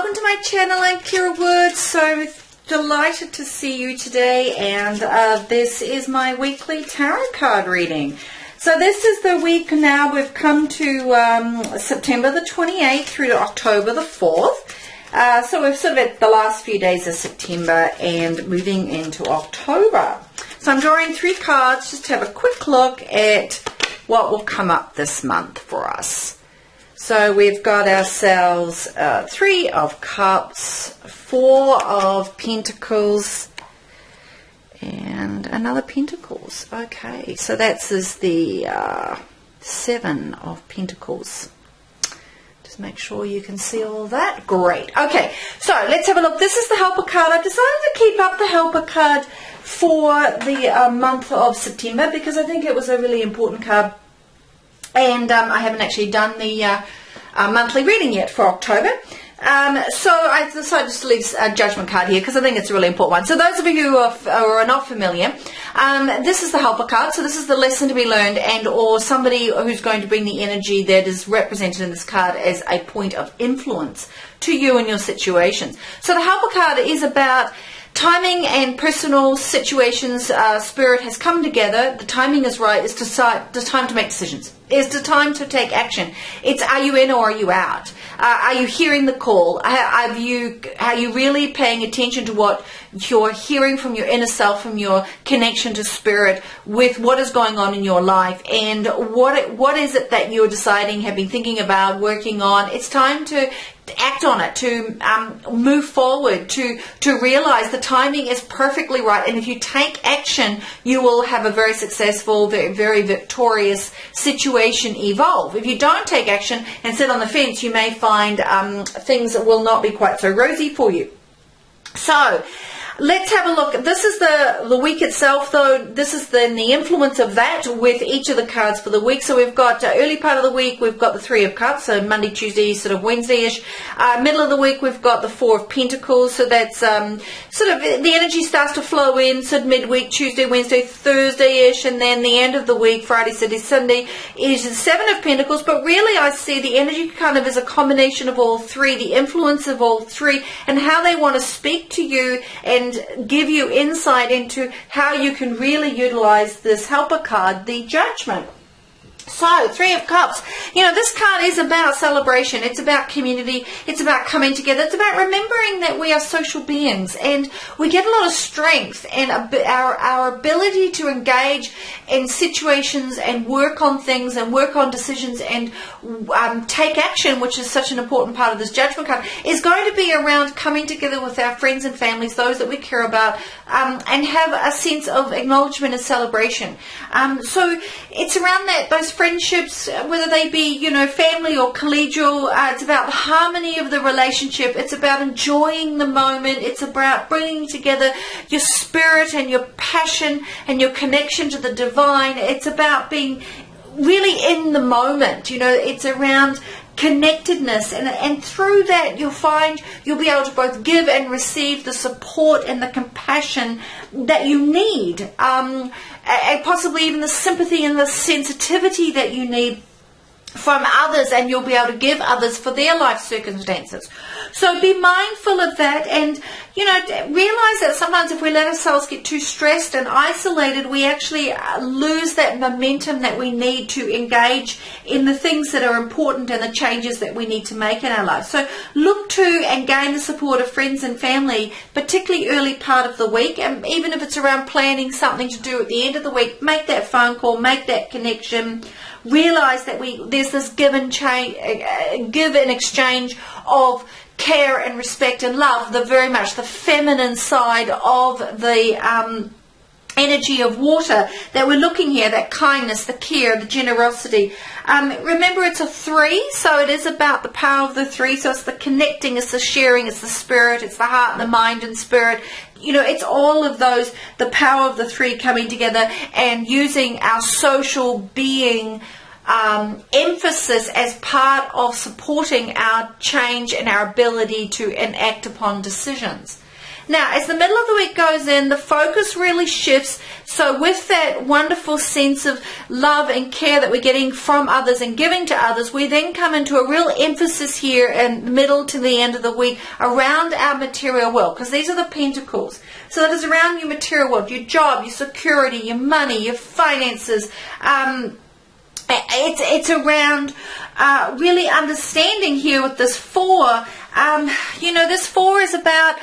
welcome to my channel. I'm Kira Wood. So delighted to see you today, and this is my weekly tarot card reading. So this is the week now. We've come to September the 28th through to October the 4th. So we're sort of at the last few days of September and moving into October. So I'm drawing 3 cards just to have a quick look at what will come up this month for us. So we've got ourselves 3 of Cups, 4 of Pentacles, and another Pentacles. Okay, so that's the 7 of Pentacles. Just make sure you can see all that. Great. Okay, so let's have a look. This is the Helper card. I've decided to keep up the Helper card for the month of September because I think it was a really important card. And I haven't actually done the monthly reading yet for October. So I decided to leave a Judgment card here because I think it's a really important one. So those of you who are not familiar, this is the Helper card. So this is the lesson to be learned, and or somebody who's going to bring the energy that is represented in this card as a point of influence to you and your situations. So the Helper card is about timing and personal situations. Spirit has come together. The timing is right. It's the time to make decisions. It's the time to take action. It's are you in or are you out? Are you hearing the call? Are you really paying attention to what you're hearing from your inner self, from your connection to spirit, with what is going on in your life, and what is it that you're deciding, have been thinking about, working on? It's time to act on it, to move forward, to realize the timing is perfectly right. And if you take action, you will have a very successful, very victorious situation evolve. If you don't take action and sit on the fence, you may find things that will not be quite so rosy for you. So let's have a look. This is the week itself, though. This is then the influence of that with each of the cards for the week. So we've got early part of the week, we've got the 3 of Cups, so Monday, Tuesday, sort of Wednesday-ish. Middle of the week, we've got the 4 of Pentacles, so that's sort of the energy starts to flow in, so midweek, Tuesday, Wednesday, Thursday-ish, and then the end of the week, Friday, Saturday, Sunday, is the 7 of Pentacles. But really, I see the energy kind of as a combination of all 3, the influence of all 3, and how they want to speak to you and give you insight into how you can really utilize this Helper card, the Judgment. So, 3 of Cups. You know, this card is about celebration. It's about community. It's about coming together. It's about remembering that we are social beings and we get a lot of strength, and our ability to engage in situations and work on things and work on decisions and take action, which is such an important part of this Judgment card, is going to be around coming together with our friends and families, those that we care about, and have a sense of acknowledgement and celebration. So it's around those friendships, whether they be, you know, family or collegial. It's about the harmony of the relationship. It's about enjoying the moment. It's about bringing together your spirit and your passion and your connection to the divine. It's about being really in the moment. You know, it's around connectedness, and through that you'll find you'll be able to both give and receive the support and the compassion that you need, and possibly even the sympathy and the sensitivity that you need from others, and you'll be able to give others for their life circumstances. So be mindful of that, and you know, realize that sometimes if we let ourselves get too stressed and isolated, we actually lose that momentum that we need to engage in the things that are important and the changes that we need to make in our lives. So look to and gain the support of friends and family, particularly early part of the week, and even if it's around planning something to do at the end of the week, make that phone call, make that connection. Realize that there's this give and exchange of care and respect and love, very much the feminine side of the energy of water that we're looking here, that kindness, the care, the generosity. Remember, it's a 3, so it is about the power of the 3. So it's the connecting, it's the sharing, it's the spirit, it's the heart and the mind and spirit. You know, it's all of those, the power of the 3 coming together and using our social being emphasis as part of supporting our change and our ability to enact upon decisions. Now, as the middle of the week goes in, the focus really shifts. So with that wonderful sense of love and care that we're getting from others and giving to others, we then come into a real emphasis here in the middle to the end of the week around our material world, because these are the pentacles. So it is around your material world, your job, your security, your money, your finances. It's around really understanding here with this 4. This 4 is about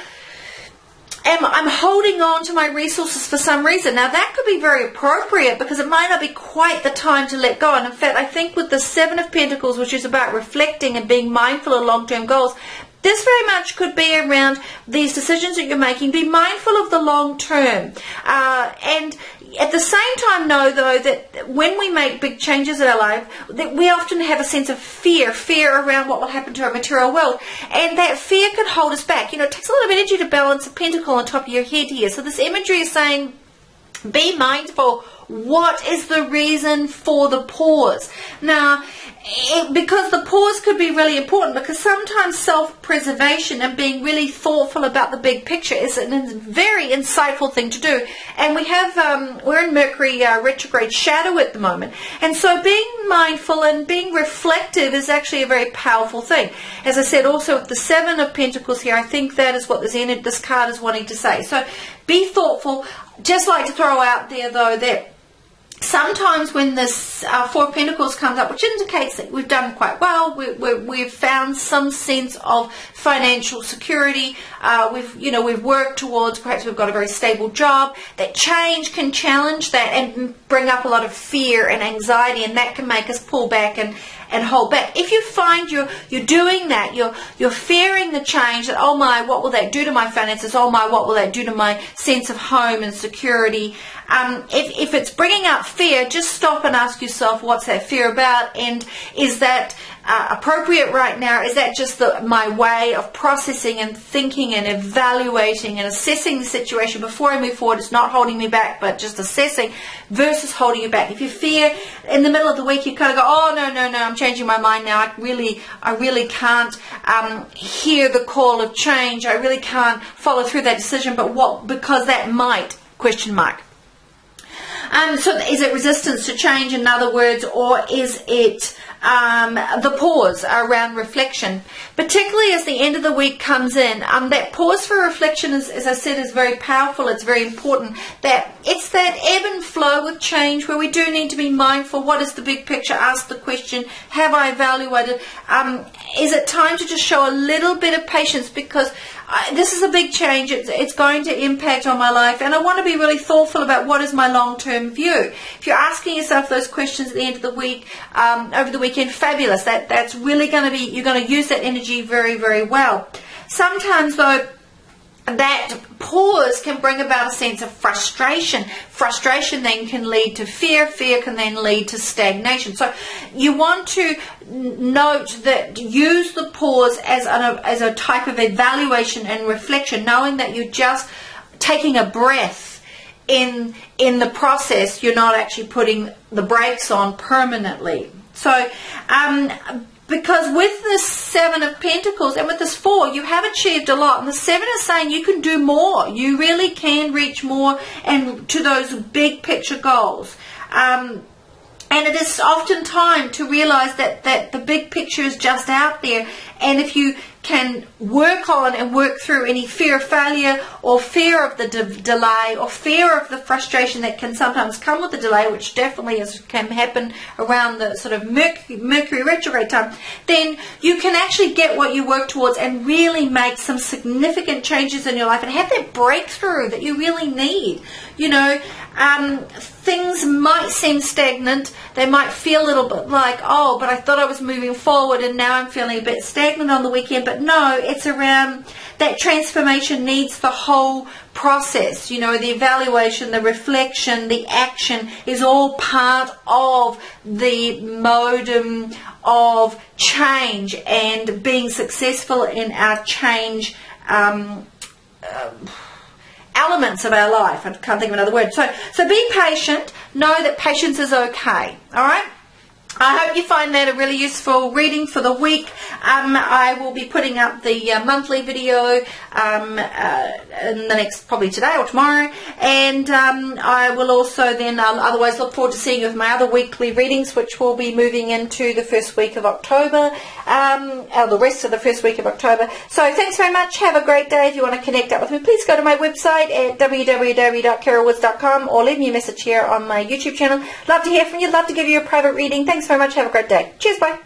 I'm holding on to my resources for some reason. Now, that could be very appropriate because it might not be quite the time to let go. And in fact, I think with the 7 of Pentacles, which is about reflecting and being mindful of long-term goals, this very much could be around these decisions that you're making. Be mindful of the long term. And at the same time, know, though, that when we make big changes in our life, that we often have a sense of fear around what will happen to our material world. And that fear could hold us back. It takes a lot of energy to balance a pentacle on top of your head here. So this imagery is saying, be mindful. What is the reason for the pause? Now, because the pause could be really important, because sometimes self-preservation and being really thoughtful about the big picture is a very insightful thing to do. And we have, we're in Mercury retrograde shadow at the moment. And so being mindful and being reflective is actually a very powerful thing. As I said, also with the 7 of Pentacles here, I think that is what this card is wanting to say. So be thoughtful. Just like to throw out there, though, that sometimes when this 4 of Pentacles comes up, which indicates that we've done quite well, we've found some sense of financial security, we've worked towards, perhaps we've got a very stable job, that change can challenge that and bring up a lot of fear and anxiety, and that can make us pull back and hold back. If you find you're doing that, you're fearing the change, that, oh my, what will that do to my finances? Oh my, what will that do to my sense of home and security? If it's bringing up fear, just stop and ask yourself, what's that fear about? And is that appropriate right now? Is that just my way of processing and thinking and evaluating and assessing the situation before I move forward? It's not holding me back, but just assessing versus holding you back. If you fear in the middle of the week, you kind of go, oh, no, I'm changing my mind now. I really can't hear the call of change. I really can't follow through that decision. But what? Because that might, ? So is it resistance to change, in other words, or is it the pause around reflection? Particularly as the end of the week comes in, that pause for reflection, as I said, is very powerful. It's very important. That it's that ebb and flow with change where we do need to be mindful. What is the big picture? Ask the question, have I evaluated? Is it time to just show a little bit of patience, because this is a big change. It's going to impact on my life, and I want to be really thoughtful about what is my long-term view. If you're asking yourself those questions at the end of the week, over the weekend, fabulous. That's really going to be, you're going to use that energy very, very well. Sometimes, though, that pause can bring about a sense of frustration. Frustration then can lead to fear. Fear can then lead to stagnation. So you want to note that, use the pause as a type of evaluation and reflection, knowing that you're just taking a breath in the process. You're not actually putting the brakes on permanently. So because with this 7 of Pentacles and with this 4, you have achieved a lot. And the 7 is saying you can do more. You really can reach more and to those big picture goals. And it is often time to realize that the big picture is just out there. And if you can work on and work through any fear of failure or fear of the delay or fear of the frustration that can sometimes come with the delay, which definitely can happen around the sort of Mercury retrograde time, then you can actually get what you work towards and really make some significant changes in your life and have that breakthrough that you really need. Things might seem stagnant. They might feel a little bit like, oh, but I thought I was moving forward and now I'm feeling a bit stagnant on the weekend. But no, it's around that transformation needs the whole process. The evaluation, the reflection, the action is all part of the modem of change and being successful in our change elements of our life. I can't think of another word. So be patient. Know that patience is okay. All right? I hope you find that a really useful reading for the week. I will be putting up the monthly video in the next, probably today or tomorrow, and I will also then otherwise look forward to seeing you with my other weekly readings, which will be moving into the first week of October, or the rest of the first week of October. So thanks very much. Have a great day. If you want to connect up with me, please go to my website at www.carolwoods.com or leave me a message here on my YouTube channel. Love to hear from you. Love to give you a private reading. Thanks very much. Have a great day. Cheers. Bye.